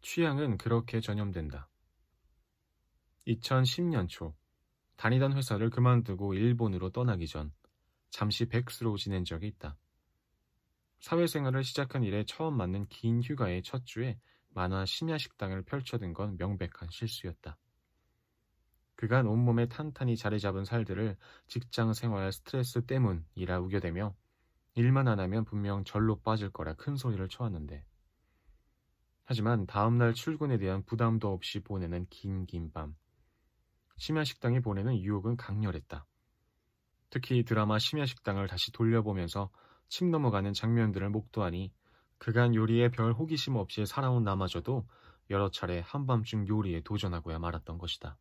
취향은 그렇게 전염된다. 2010년 초 다니던 회사를 그만두고 일본으로 떠나기 전 잠시 백수로 지낸 적이 있다. 사회생활을 시작한 이래 처음 맞는 긴 휴가의 첫 주에 만화 심야식당을 펼쳐든 건 명백한 실수였다. 그간 온몸에 탄탄히 자리 잡은 살들을 직장생활 스트레스 때문이라 우겨대며 일만 안 하면 분명 절로 빠질 거라 큰 소리를 쳐왔는데, 하지만 다음날 출근에 대한 부담도 없이 보내는 긴 밤, 심야식당이 보내는 유혹은 강렬했다. 특히 드라마 심야식당을 다시 돌려보면서 침 넘어가는 장면들을 목도하니 그간 요리에 별 호기심 없이 살아온 나마저도 여러 차례 한밤중 요리에 도전하고야 말았던 것이다.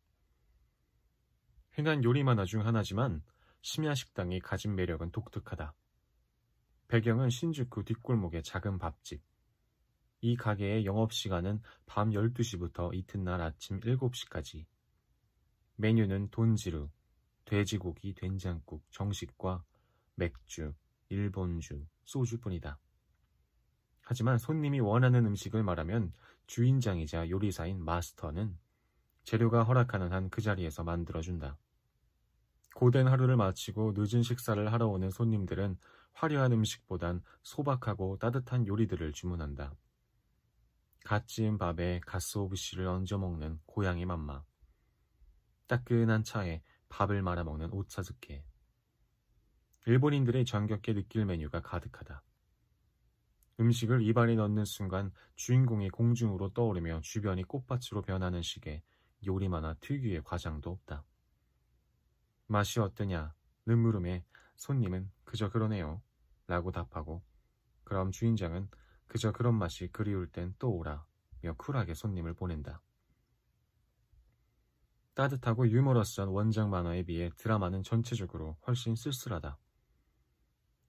흔한 요리 만화 중 하나지만 심야식당이 가진 매력은 독특하다. 배경은 신주쿠 뒷골목의 작은 밥집. 이 가게의 영업시간은 밤 12시부터 이튿날 아침 7시까지. 메뉴는 돈지루, 돼지고기 된장국, 정식과 맥주, 일본주, 소주뿐이다. 하지만 손님이 원하는 음식을 말하면 주인장이자 요리사인 마스터는 재료가 허락하는 한 그 자리에서 만들어준다. 고된 하루를 마치고 늦은 식사를 하러 오는 손님들은 화려한 음식보단 소박하고 따뜻한 요리들을 주문한다. 갓 지은 밥에 가스오부시를 얹어 먹는 고양이 맘마, 따끈한 차에 밥을 말아 먹는 오차즈케. 일본인들의 정겹게 느낄 메뉴가 가득하다. 음식을 입안에 넣는 순간 주인공이 공중으로 떠오르며 주변이 꽃밭으로 변하는 식의 요리 만화 특유의 과장도 없다. 맛이 어떠냐? 는 물음에 손님은 그저 그러네요 라고 답하고, 그럼 주인장은 그저 그런 맛이 그리울 땐 또 오라 며 쿨하게 손님을 보낸다. 따뜻하고 유머러스한 원작 만화에 비해 드라마는 전체적으로 훨씬 쓸쓸하다.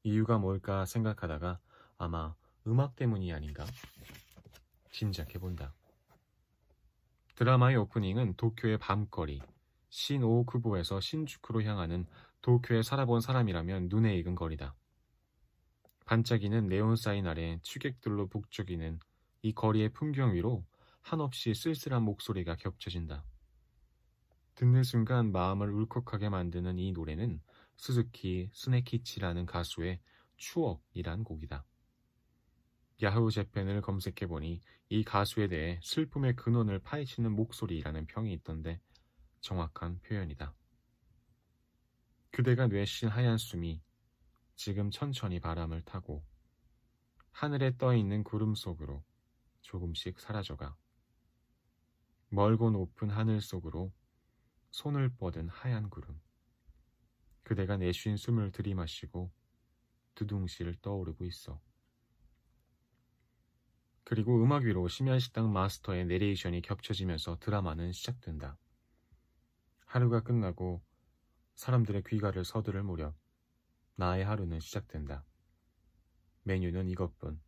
이유가 뭘까 생각하다가 아마 음악 때문이 아닌가 짐작해본다. 드라마의 오프닝은 도쿄의 밤거리, 신오쿠보에서 신주쿠로 향하는 도쿄에 살아본 사람이라면 눈에 익은 거리다. 반짝이는 네온사인 아래 취객들로 북적이는 이 거리의 풍경 위로 한없이 쓸쓸한 목소리가 겹쳐진다. 듣는 순간 마음을 울컥하게 만드는 이 노래는 스즈키 스네키치라는 가수의 추억이란 곡이다. 야후 재팬을 검색해보니 이 가수에 대해 슬픔의 근원을 파헤치는 목소리라는 평이 있던데 정확한 표현이다. 그대가 뇌신 하얀 숨이 지금 천천히 바람을 타고 하늘에 떠있는 구름 속으로 조금씩 사라져가 멀고 높은 하늘 속으로 손을 뻗은 하얀 구름. 그대가 내쉰 숨을 들이마시고 두둥실 떠오르고 있어. 그리고 음악 위로 심야식당 마스터의 내레이션이 겹쳐지면서 드라마는 시작된다. 하루가 끝나고 사람들의 귀가를 서두를 무렵 나의 하루는 시작된다. 메뉴는 이것뿐.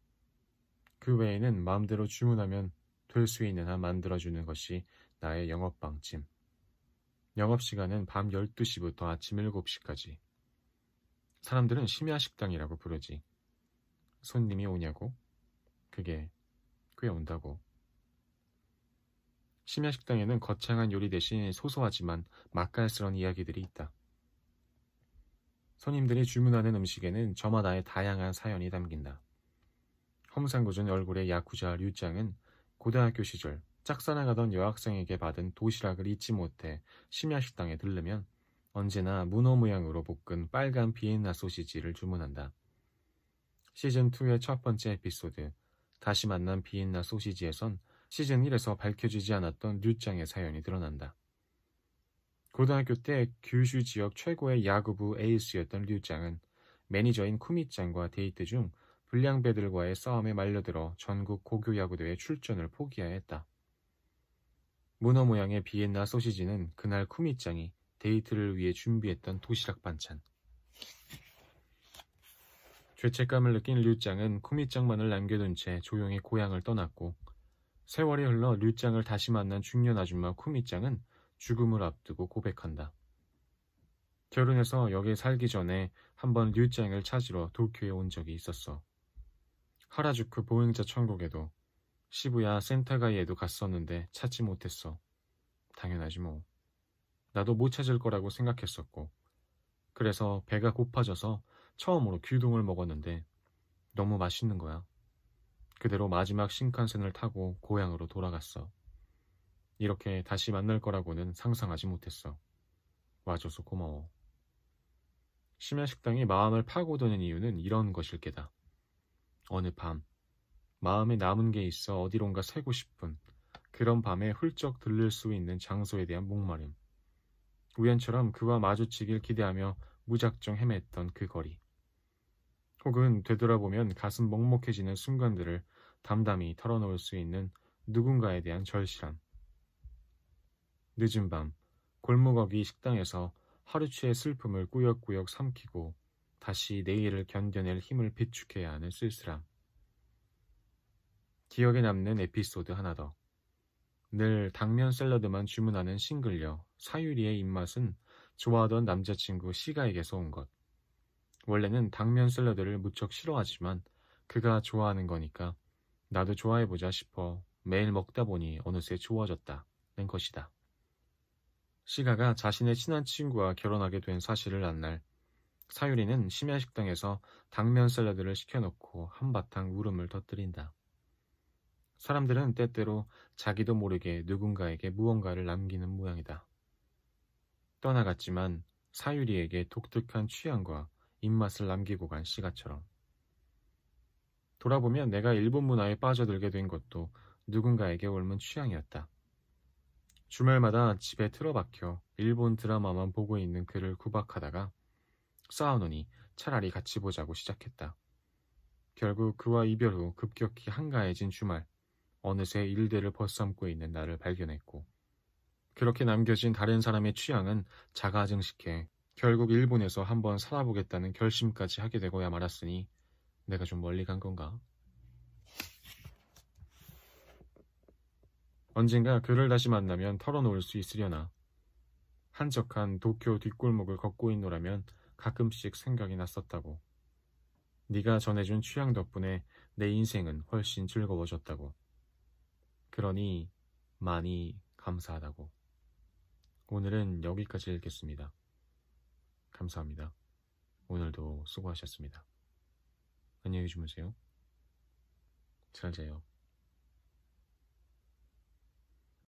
그 외에는 마음대로 주문하면 될 수 있는 한 만들어주는 것이 나의 영업방침. 영업시간은 밤 12시부터 아침 7시까지. 사람들은 심야식당이라고 부르지. 손님이 오냐고? 그게 꽤 온다고. 심야식당에는 거창한 요리 대신 소소하지만 맛깔스러운 이야기들이 있다. 손님들이 주문하는 음식에는 저마다의 다양한 사연이 담긴다. 험상궂은 얼굴의 야쿠자 류짱은 고등학교 시절 짝사랑하던 여학생에게 받은 도시락을 잊지 못해 심야식당에 들르면 언제나 문어 모양으로 볶은 빨간 비엔나 소시지를 주문한다. 시즌2의 첫 번째 에피소드 다시 만난 비엔나 소시지에선 시즌1에서 밝혀지지 않았던 류짱의 사연이 드러난다. 고등학교 때 규슈 지역 최고의 야구부 에이스였던 류짱은 매니저인 쿠미짱과 데이트 중 불량배들과의 싸움에 말려들어 전국 고교야구대회 출전을 포기해야 했다. 문어 모양의 비엔나 소시지는 그날 쿠미짱이 데이트를 위해 준비했던 도시락 반찬. 죄책감을 느낀 류짱은 쿠미짱만을 남겨둔 채 조용히 고향을 떠났고, 세월이 흘러 류짱을 다시 만난 중년 아줌마 쿠미짱은 죽음을 앞두고 고백한다. 결혼해서 여기에 살기 전에 한번 류짱을 찾으러 도쿄에 온 적이 있었어. 하라주쿠 보행자 천국에도 시부야 센타가이에도 갔었는데 찾지 못했어. 당연하지 뭐. 나도 못 찾을 거라고 생각했었고. 그래서 배가 고파져서 처음으로 규동을 먹었는데 너무 맛있는 거야. 그대로 마지막 신칸센을 타고 고향으로 돌아갔어. 이렇게 다시 만날 거라고는 상상하지 못했어. 와줘서 고마워. 심야식당이 마음을 파고드는 이유는 이런 것일 게다. 어느 밤, 마음에 남은 게 있어 어디론가 새고 싶은 그런 밤에 훌쩍 들릴 수 있는 장소에 대한 목마름. 우연처럼 그와 마주치길 기대하며 무작정 헤맸던 그 거리. 혹은 되돌아보면 가슴 먹먹해지는 순간들을 담담히 털어놓을 수 있는 누군가에 대한 절실함. 늦은 밤, 골목어기 식당에서 하루치의 슬픔을 꾸역꾸역 삼키고 다시 내일을 견뎌낼 힘을 비축해야 하는 쓸쓸함. 기억에 남는 에피소드 하나 더. 늘 당면 샐러드만 주문하는 싱글녀 사유리의 입맛은 좋아하던 남자친구 시가에게서 온 것. 원래는 당면 샐러드를 무척 싫어하지만 그가 좋아하는 거니까 나도 좋아해보자 싶어 매일 먹다 보니 어느새 좋아졌다는 것이다. 시가가 자신의 친한 친구와 결혼하게 된 사실을 안 날 사유리는 심야식당에서 당면 샐러드를 시켜놓고 한바탕 울음을 터뜨린다. 사람들은 때때로 자기도 모르게 누군가에게 무언가를 남기는 모양이다. 떠나갔지만 사유리에게 독특한 취향과 입맛을 남기고 간 시가처럼. 돌아보면 내가 일본 문화에 빠져들게 된 것도 누군가에게 옮은 취향이었다. 주말마다 집에 틀어박혀 일본 드라마만 보고 있는 그를 구박하다가 싸우노니 차라리 같이 보자고 시작했다. 결국 그와 이별 후 급격히 한가해진 주말, 어느새 일대를 벗삼고 있는 나를 발견했고 그렇게 남겨진 다른 사람의 취향은 자가증식해 결국 일본에서 한번 살아보겠다는 결심까지 하게 되고야 말았으니 내가 좀 멀리 간 건가? 언젠가 그를 다시 만나면 털어놓을 수 있으려나. 한적한 도쿄 뒷골목을 걷고 있노라면 가끔씩 생각이 났었다고. 네가 전해준 취향 덕분에 내 인생은 훨씬 즐거워졌다고. 그러니 많이 감사하다고. 오늘은 여기까지 읽겠습니다. 감사합니다. 오늘도 수고하셨습니다. 안녕히 주무세요. 잘 자요.